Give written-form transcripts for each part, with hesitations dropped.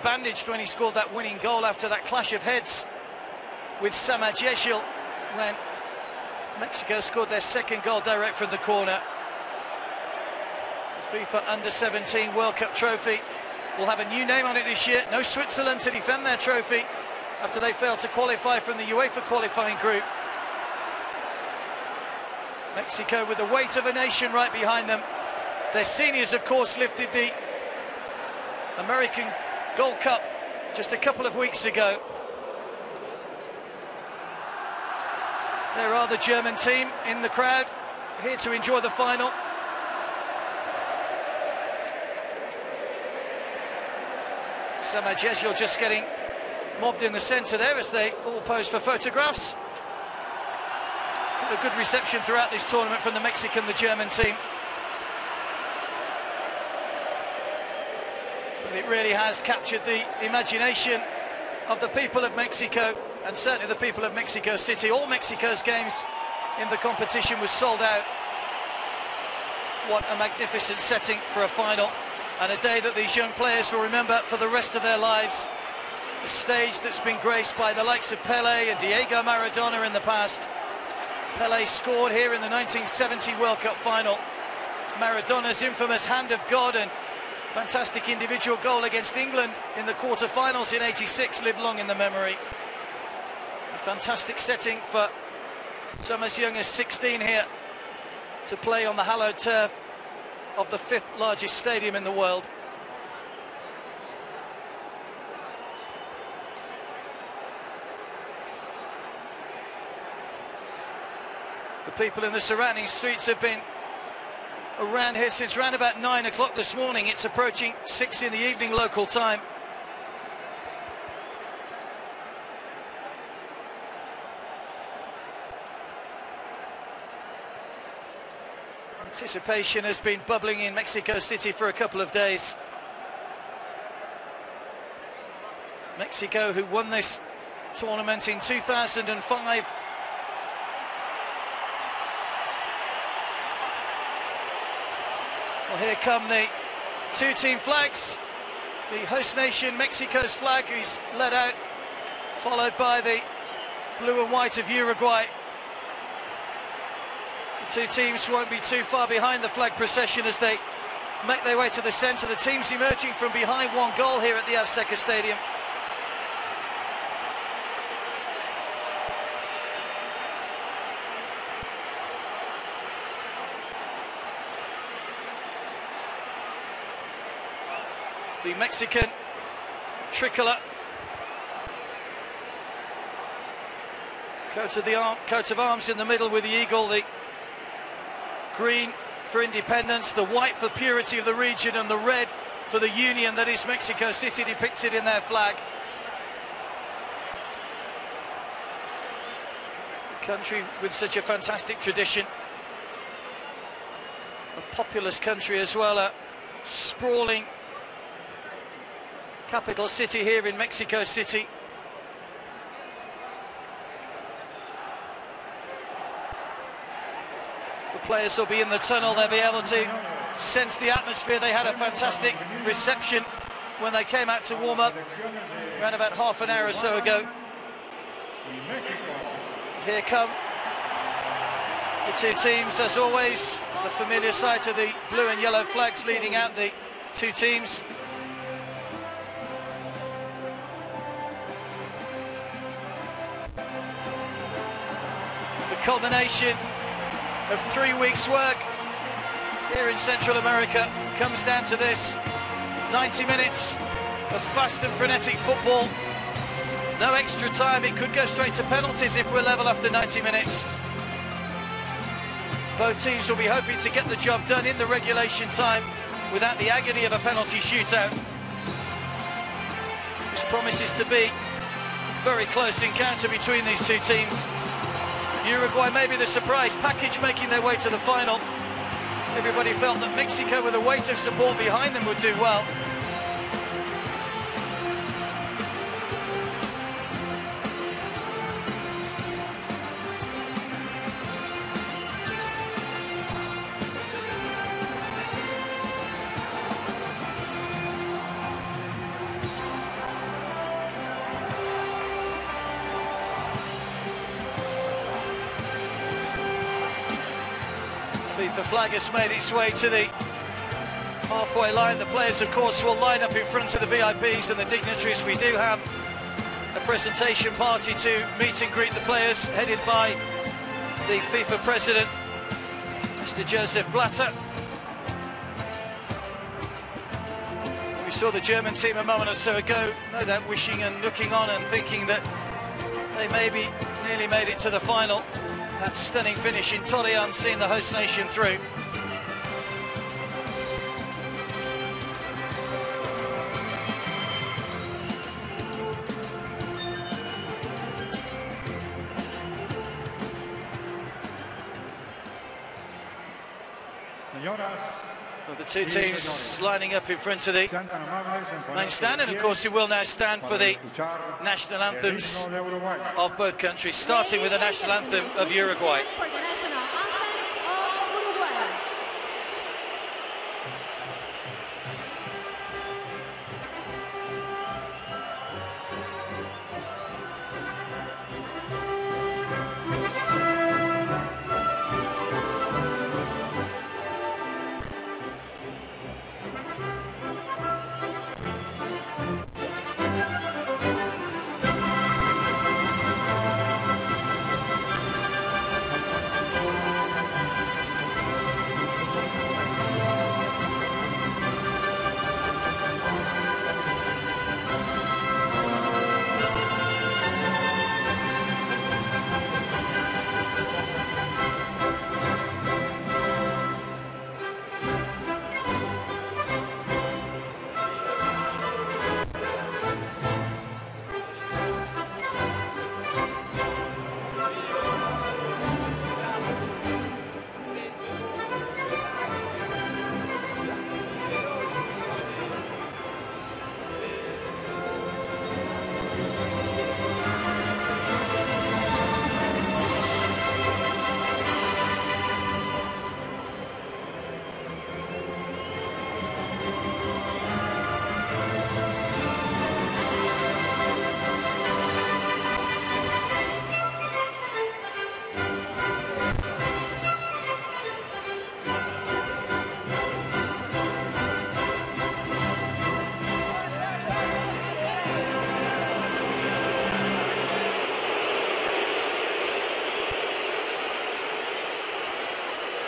bandaged when he scored that winning goal after that clash of heads with Samajeshil when Mexico scored their second goal direct from the corner. The FIFA Under-17 World Cup trophy will have a new name on it this year. No Switzerland to defend their trophy after they failed to qualify from the UEFA qualifying group. Mexico with the weight of a nation right behind them. Their seniors, of course, lifted the American Gold Cup just a couple of weeks ago. There are the German team in the crowd, here to enjoy the final. Samajeshil just getting mobbed in the centre there as they all pose for photographs. A good reception throughout this tournament from the Mexican, the German team. But it really has captured the imagination of the people of Mexico, and certainly the people of Mexico City. All Mexico's games in the competition was sold out. What a magnificent setting for a final, and a day that these young players will remember for the rest of their lives. A stage that's been graced by the likes of Pelé and Diego Maradona in the past. Pelé scored here in the 1970 World Cup final. Maradona's infamous hand of God and fantastic individual goal against England in the quarter-finals in '86 live long in the memory. A fantastic setting for some as young as 16 here to play on the hallowed turf of the 5th largest stadium in the world. The people in the surrounding streets have been around here since around about 9 o'clock this morning. It's approaching 6 in the evening local time. Anticipation has been bubbling in Mexico City for a couple of days. Mexico, who won this tournament in 2005. Well, here come the two-team flags. The host nation, Mexico's flag, is led out, followed by the blue and white of Uruguay. The two teams won't be too far behind the flag procession as they make their way to the centre. The teams emerging from behind one goal here at the Azteca Stadium. The Mexican tricolour, coat of arms in the middle with the eagle, the green for independence, the white for purity of the region, and the red for the union that is Mexico City depicted in their flag. A country with such a fantastic tradition, a populous country as well, a sprawling capital city here in Mexico City. The players will be in the tunnel, they'll be able to sense the atmosphere. They had a fantastic reception when they came out to warm up around about half an hour or so ago. Here come the two teams, as always, the familiar sight of the blue and yellow flags leading out the two teams. Culmination of 3 weeks' work here in Central America comes down to this. 90 minutes of fast and frenetic football. No extra time. It could go straight to penalties if we're level after 90 minutes. Both teams will be hoping to get the job done in the regulation time without the agony of a penalty shootout. This promises to be a very close encounter between these two teams. Uruguay may be the surprise package making their way to the final. Everybody felt that Mexico, with a weight of support behind them, would do well. FIFA flag has made its way to the halfway line. The players, of course, will line up in front of the VIPs and the dignitaries. We do have a presentation party to meet and greet the players, headed by the FIFA president, Mr. Joseph Blatter. We saw the German team a moment or so ago, no doubt wishing and looking on and thinking that they maybe nearly made it to the final. That stunning finish in Torreon, seeing the host nation through. Well, the two teams lining up in front of the main stand, and of course we will now stand for the national anthems of both countries, starting with the national anthem of Uruguay.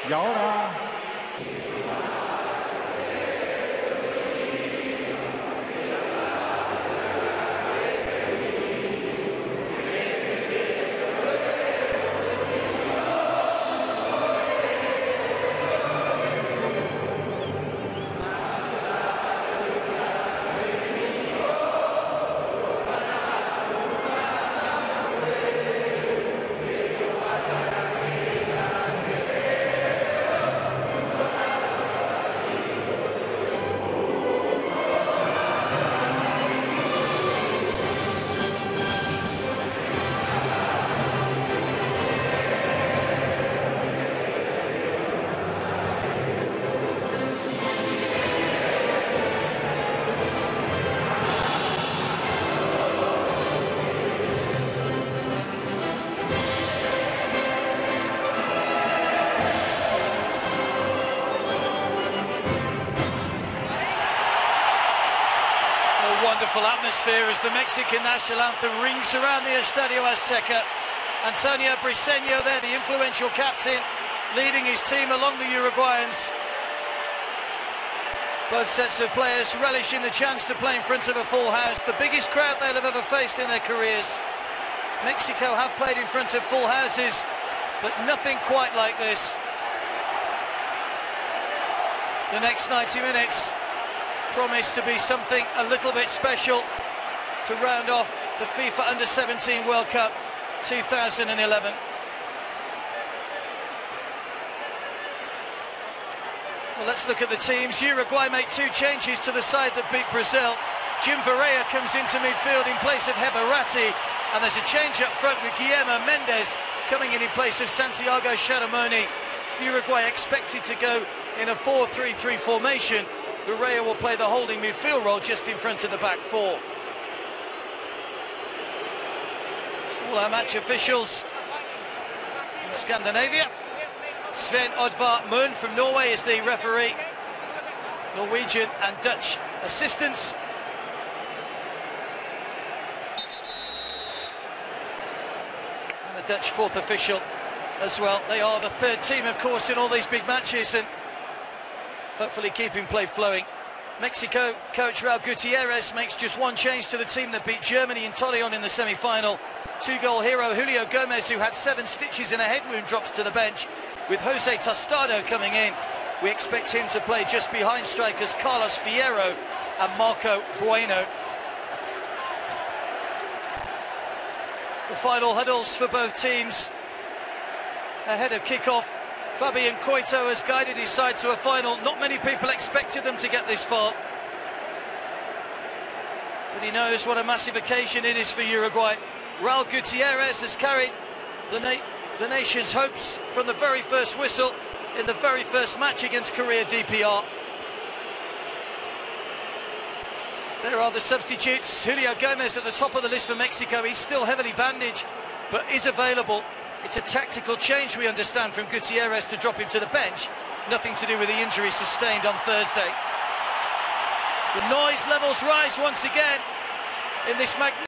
Y ahora wonderful atmosphere as the Mexican national anthem rings around the estadio Azteca. Antonio Briseño there, the influential captain, leading his team along the Uruguayans. Both sets of players relishing the chance to play in front of a full house, the biggest crowd they'll have ever faced in their careers. Mexico have played in front of full houses, but nothing quite like this. The next 90 minutes promise to be something a little bit special to round off the FIFA Under-17 World Cup 2011. Well, let's look at the teams. Uruguay make two changes to the side that beat Brazil. Jim Varela comes into midfield in place of Heberati, and there's a change up front with Guillermo Mendes coming in place of Santiago Sharamoni. Uruguay expected to go in a 4-3-3 formation. Varela will play the holding midfield role just in front of the back four. All our match officials in Scandinavia Sven Oddvar Moon from Norway is the referee. Norwegian and Dutch assistants. And the Dutch fourth official as well. They are the third team, of course, in all these big matches, and hopefully keeping play flowing. Mexico coach Raul Gutierrez makes just one change to the team that beat Germany in Torreon in the semi-final. Two-goal hero Julio Gomez, who had 7 stitches in a head wound, drops to the bench. With Jose Tostado coming in, we expect him to play just behind strikers Carlos Fierro and Marco Bueno. The final huddles for both teams ahead of kick-off. Fabian Coito has guided his side to a final. Not many people expected them to get this far, but he knows what a massive occasion it is for Uruguay. Raul Gutierrez has carried the nation's hopes from the very first whistle in the very first match against Korea DPR. There are the substitutes. Julio Gomez at the top of the list for Mexico. He's still heavily bandaged, but is available. It's a tactical change, we understand, from Gutierrez to drop him to the bench. Nothing to do with the injury sustained on Thursday. The noise levels rise once again in this magnificent